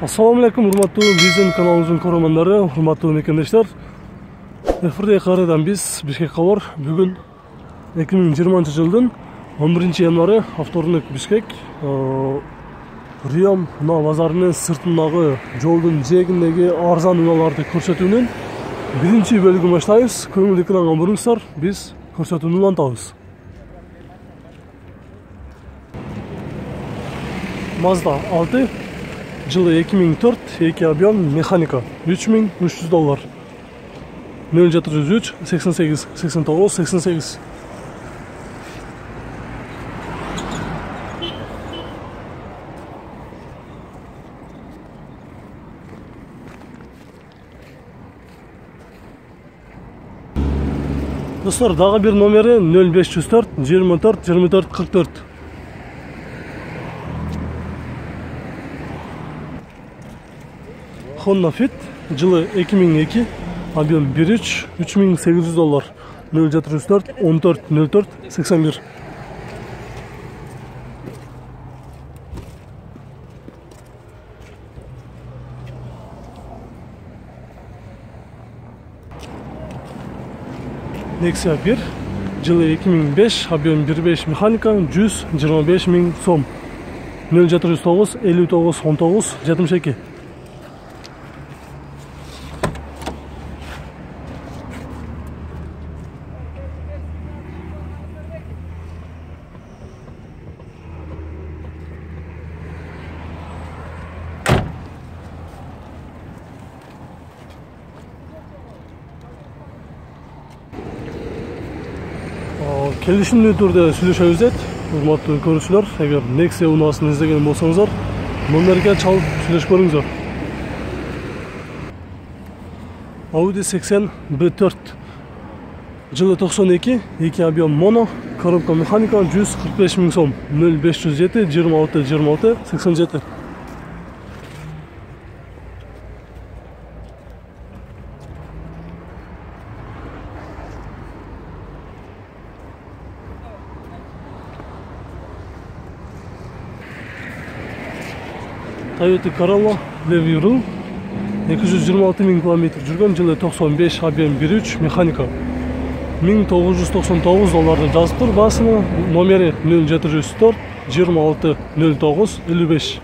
Assalamu alaikum, урматтуу биздин каналыбыздын көрөрмандары, урматтуу мекендештер. Эфирде кайрадан биз Бишкек кабар. Бүгүн 2020-жылдын 11-январы авторунок Бишкек. Риом унаа базарынын сыртындагы жолдун жээгиндеги арзан унааларды көрсөтүүнүн биринчи бөлүгүн баштайбыз. Көңүл экранга буруңуздар, биз көрсөтүүнү улантабыз. Mazda 6 жылы 2004, 2 объем, механика, $3300. 0403 88 89 88. Достор, дагы бир номери 0504 24 24 44. Honda Fit жылы 2002, объем 1.3, $3800. 0404 14 04 81. Nexia 1 жылы 2005, объем 1.5, механика, $125.000. 0409 59 19 72. Келишимдүү түрдө сүйлөшөбүз. Урматтуу көрүүчүлөр, эгер Nexia унаасын издеген болсоңуздар, номерге чалып сүйлөшүп көрүңүздөр. Audi 80 B4 жылы 92, 2 объем моно, коробка механика, $145.000. 0507 26 26 87. Toyota Corolla Levy Rule 226.000 км жүргөн, жылы 95, объем 1.3, механика. $1999 жазып тур. Басыны номери 0704 26 09 55.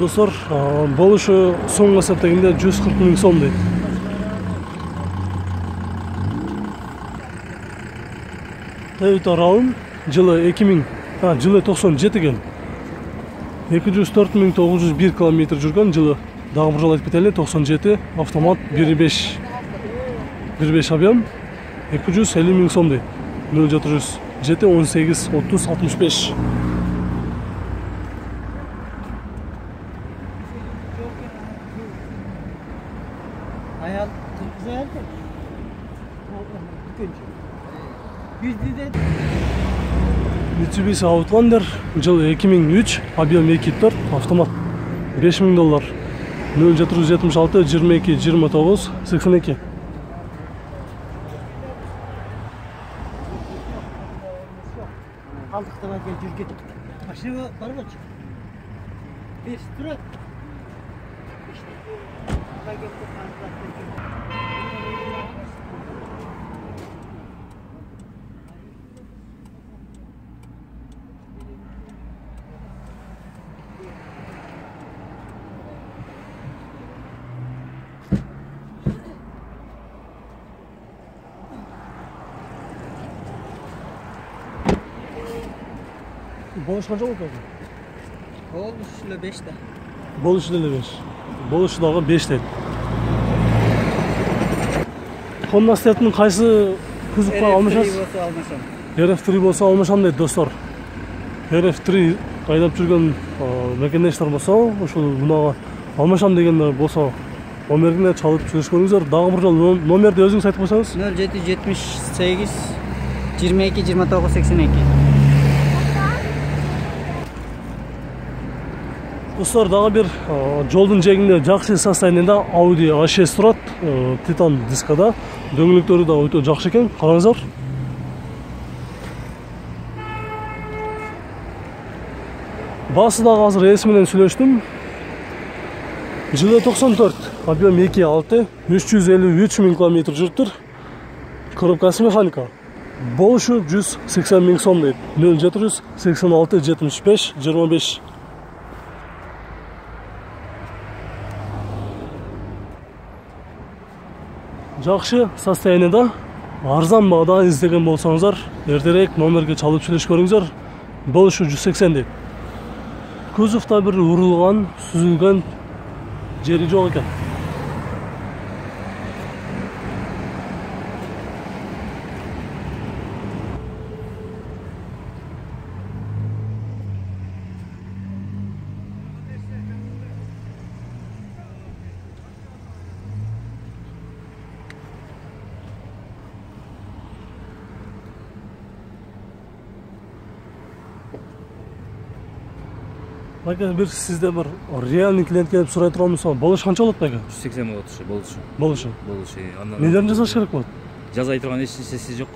Достор, болушу соңго эсептегенде $140.000 дейт. Toyota Raum жылы 2000, жылы 97 ген. 204.901 км жүргөн, жылы дагы бир жолу айтып кетели, 97, автомат 1.5 объем, $250.000 дейт. 0407 18 30 65. Mitsubishi Outlander жылы 2003, объем 2.4, автомат, $50.000. 0476 22 29 82. Алдықтан әкел жүрген. Машина бар ма? 5 тұрады. Болуш канча болот? Болуш эле 5 да. Болуш эле 5. Болуш дагы 5 дейт. Honda Step'nin кайсы кузупка алмашасыз? RF3 болсо алмашам дейт, достор. RF3 айдап жүргөн мекендештер болсо, ушул унага алмашам дегендер болсо, номерине чалып сүйлөшкөнүңүздөр. Дагы бир жолу номерди өзүңүз айтып койсоңуз. 0778 22 29 82. Достор, дагы бир жолдун жээгинде жакшы состояниеда Audi A6 турат, Titan дискада. Дөңгөлөктөрү да өтө жакшы экен, караңыздар. Баасы дагы азыр эс менен сүйлөштүм. Жылы 94, объем 2.6, 353 000 км жүрүптүр. Коробкасы механика. Болушу 180 000 сом дейт. 0786 75 25. Жакшы состояниеда, арзан баада издеген болсоңуздар, эртерээк номерге чалып сүйлөшкөрүңүздөр. Болушу 180 дейт. Кузовда бир урулган, сүзүлгөн жери жок экен. Бака, бир сизде бир реальный клиент келип сурай турган болсо, болуш канча болот бака? 180 болот ушу, болушу. Болушу. Болушу. Нелерин жасаш керек болот? Жазай турган эч нерсеси жок.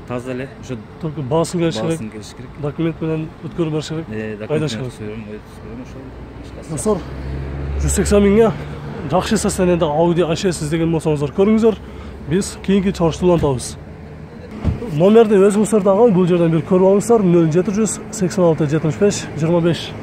Таза эле. Ошо только баасын келиш керек. Баасын келиш керек. Документ менен өткөрүп бериш керек. Документ менен ошо. Достор, 180 миңге жакшы состояниеда Audi A6 издеген болсоңуздар көрүңүздөр. Биз кийинки чыгышты табыз. Номерди өзүңүздөр дагы бул жерден бир көрүп алыңыздар. 0786 75 25.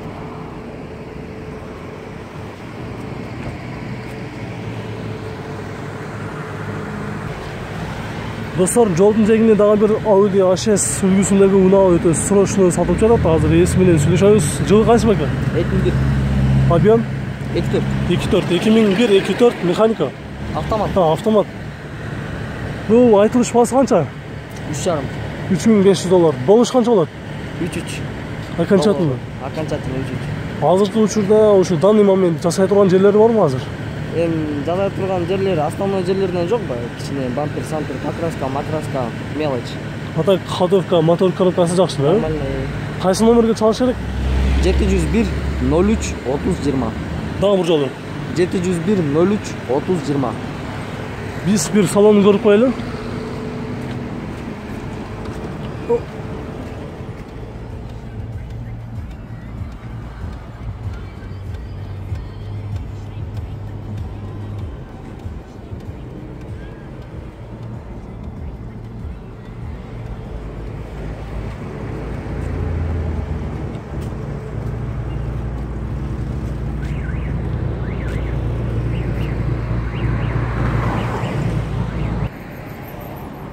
Достор, жолдун жээгинде дагы бир Audi A6 үлгүсүндөгү унаа өтө срочно сатылып жатат. Азыр эс менен сүйлөшөбүз. Жылы кайсы бака? 2001. Объем? 24. 2001, 24 механика. Автомат. Автомат. Бул айтылыш баасы канча? 3,5. $3500. Болуш канча болот? 3,3. Окончательно. Окончательно 3,3. Азыркы учурда ушу данный момент жасай турган жерлери барбы азыр? Жазай турган жерлери, основной жерлерден жок ба? Кичине бампер, сампер, покраска, макраска, мелочь. Ата ходовка, мотор коробкасы жакшы, да? Нормально. Кайсы номерге чалыш керек? 701 03 30 20. Дагы бир жолу. 701 03 30 20. Биз бир салонун көрүп коелу.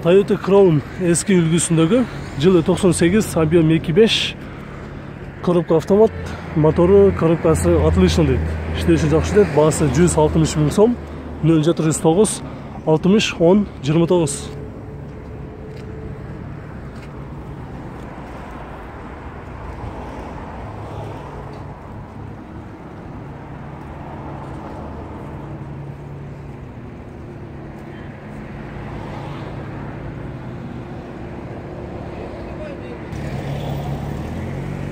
Toyota Crown eski үлгүсүндөгү, жылы 98, объем 2.5, коробка автомат, мотору, коробкасы отлично дейт. Иштеши жакшы дейт, баасы 160 000 сом, 0709 60 10 29.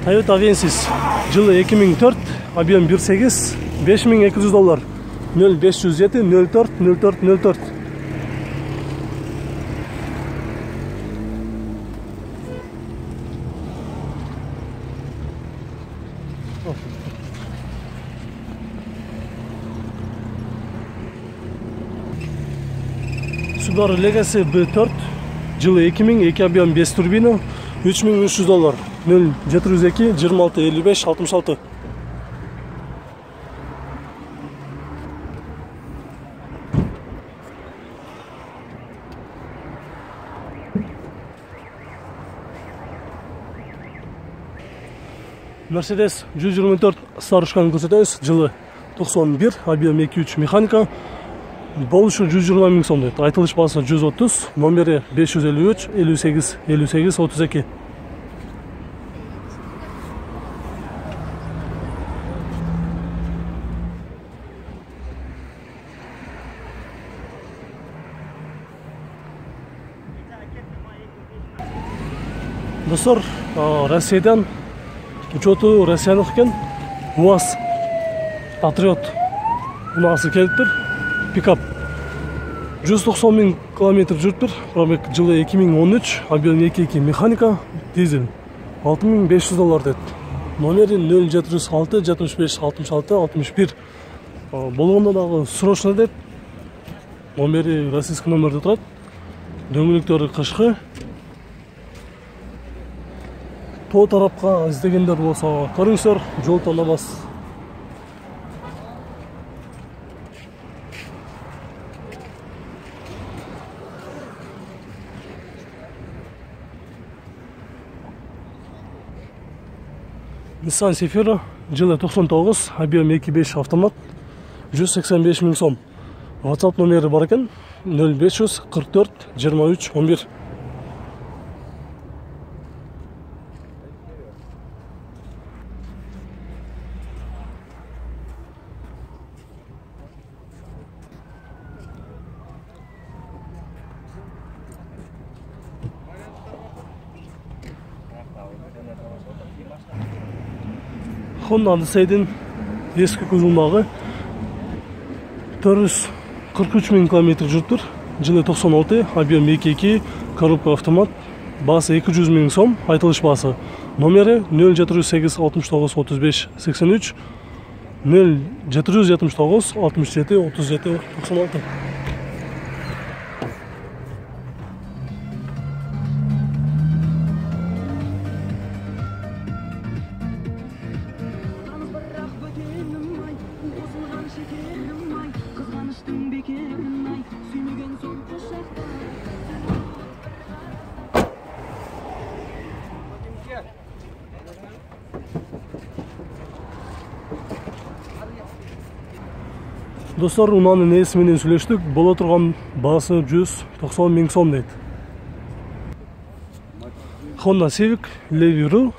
Toyota Avensis, жылы 2004, объем 1.8, $5200, 0507 04 04 04. Subaru Legacy B4, жылы 2000, 2 объем 5 турбина, $3300, 0702 26 55 66. Mercedes 124 старушканы көрсөтөбүз. Жылы 91, объем 2.3 механика. Болушу 120 000 сом дейт. Айтылыш баасы 130, номери 553 58 58 32. Достор, Россиядан учету Россиянық екен. УАЗ Patriot unaqasi keliptir. Pikap 190 000 kilometr жүрүптүр. Пробег жылы 2013, объем 2.2 механика, дизель. $6500 дейт. Номери 0706 75 66 61. Болгондо дагы срочно дейт. Номери российский номерде турат. Дөңгөлөктөрү кышкы. Тоо тарапка издегендер болсо көрүңүздөр, жол танабас. Nissan Sefiro жылы 99, объем 2.5 автомат, 185 000 сом. WhatsApp номери бар экен, 0500 44 23 11. Honda Odyssey'din eski kuzulmagı 443 000 kilometr жүрүптүр. Жылы 96, объем 2.2, коробка автомат, басы 200 000 сом, айтылыш басы. Номери 0708 69 35 83, 0779 67 37 96. Достор, унанын ээси менен сүйлөштүк. Боло турган баасы 190 000 сом дейт. Honda Civic Levy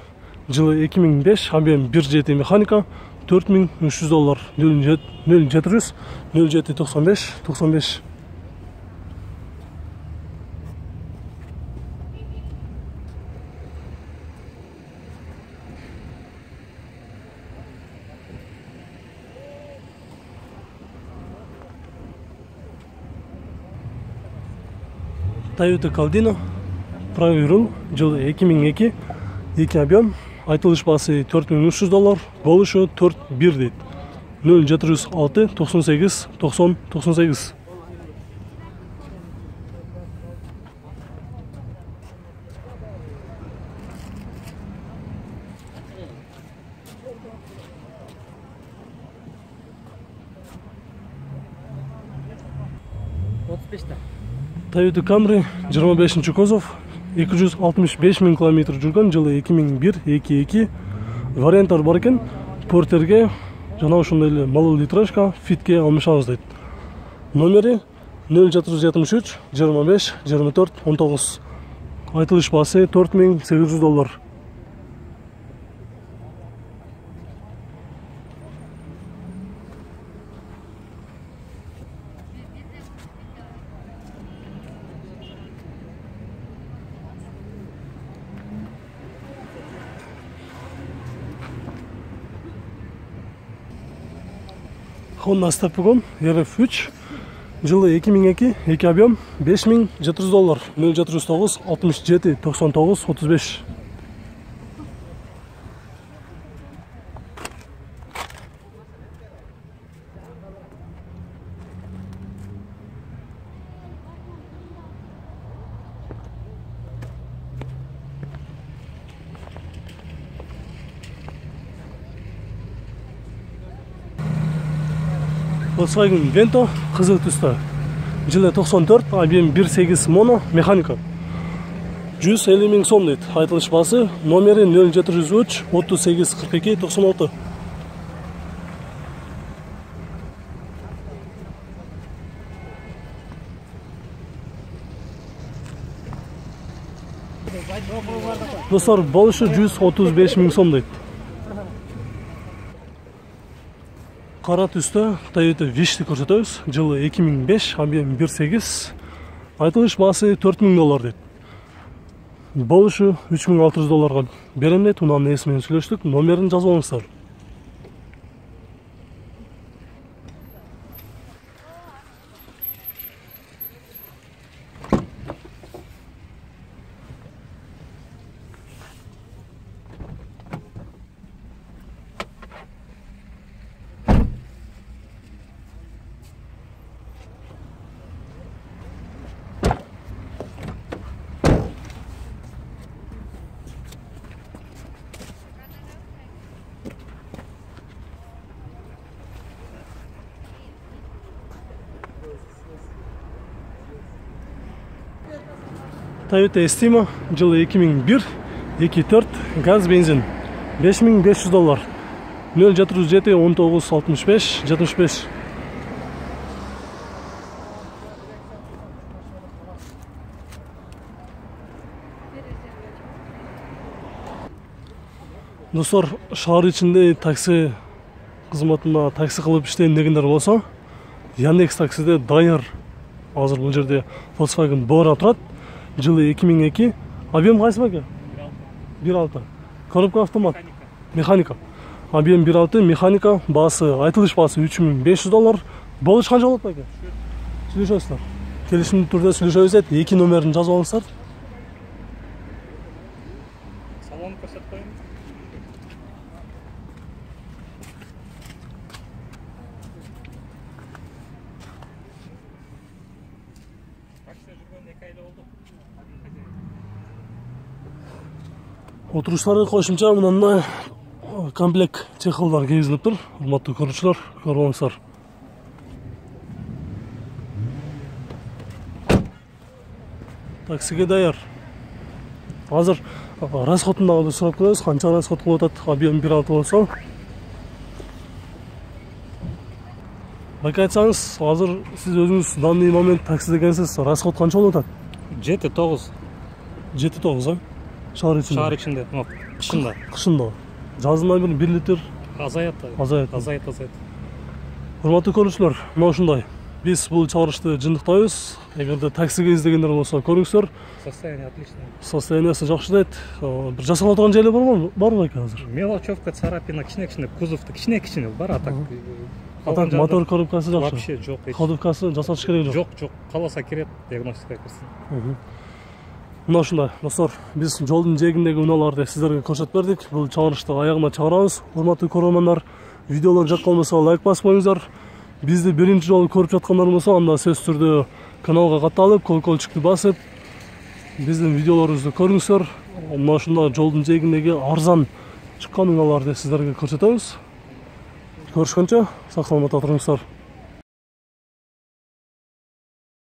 жылы 2005, объем 1.7 механика, $4300, 0700 07 95 95. Toyota Caldino, правый руль, жылы 2002, 2 объем, айтылыш басы $4300, болушу 4.1 дейт. 0706 98 90 98. Toyota Camry 25 козов, 265 000 км жүргөн, жылы 2001 22. Варианттар бар экен. Портерге жана ошондой эле малый литражка фитке алмашабыз дейт. Номери 0773 25 24 19. Айтылыш басы $4800. Honda Stepwagon RF3 жылы 2002, 2 объем, $5700, 0709 67 99 35. Volkswagen Vento кызыл түстө. Жылы 94, объем 1.8 моно, механика. 150 000 сом дейт. Айтылыш басы, номери 0703 38 42 96. Достор, болушу 135 000 сом дейт. Кара түстө Toyota Wish көрсөтөбүз. Жылы 2005, объем 1.8. Айтылыш басы $4000 дейт. Болушу $3600 берем дейт. Унан ээси менен сүйлөштүк. Номерин жазып алыңыздар. Toyota Estima жылы 2001, 2.4 газ бензин $5500. 0-7 19 65 75. Достор, шаар ичинде такси кызматына такси кылып иштейм дегендер болсо, Яндекс таксиде дайыр. Азыр бул жерде Volkswagen Bora турат. Жылы 2002. Объем кайсы беке? 1.6. Коробка автомат. Механика. Объем 1.6, механика, баасы, айтылыш баасы $3500. Болуш канча болот беке? Сүйлөшөсүздөр. Келишимдүү түрдө сүйлөшөбүз. 2 номерин жазып алыңыздар. Салон көрсөтүп коеюн. Таксиде жүргөн 2 айда болду. Отуруштары кошумча мындай комплект чехолдор кийгизилип тур. Урматтуу көрүүчүлөр, көрүп алыңыздар. Таксиге даяр. Азыр расходун дагы сурап коебуз. Канча расход кылып атат? Объем 1.6 болсо. Бак айтсаңыз, азыр сиз өзүңүз данный момент таксиде экенсиз. Расход канча болуп атат? 7-9. 7-9, а? Шаар ичинде. Шаар ичинде. Кышында. Кышында. Жазында 1 литр Азаят. азаят. Урматтуу көрүүчүлөр, мына ушундай. Биз бул чыгарышты жыйынтыктайбыз. Эгерде таксиге издегендер болсо көрүңүздөр. Состояние отлично. Состояниясы жакшы дейт. Бир жасалып турган жери барбы экен азыр? Мелочевка, царапина, кичине кузовду кичине бар, а так. Атак мотор коробкасы жакшы. Вообще жок. Ходовкасы жасатыш керек жок. Жок. Каласа кирет, диагностикага кирсин. Мына ушундай, достор, биз жолдун жээгиндеги унааларды сиздерге көрсөтүп бердик. Бул чыгарышты аягына чыгарабыз. Урматтуу көрөрмандар, видеолор жаккан болсо лайк басып коюңуздар. Бизди биринчи жолу көрүп жаткандар болсо, анда сөзсүз түрдө каналга катталып, колокольчикту басып, биздин видеолорубузду көрүңүздөр. Мына ушундай жолдун жээгиндеги арзан чыккан унааларды сиздерге көрсөтөбүз. Көрүшкөнчө сак саламатта туруңуздар.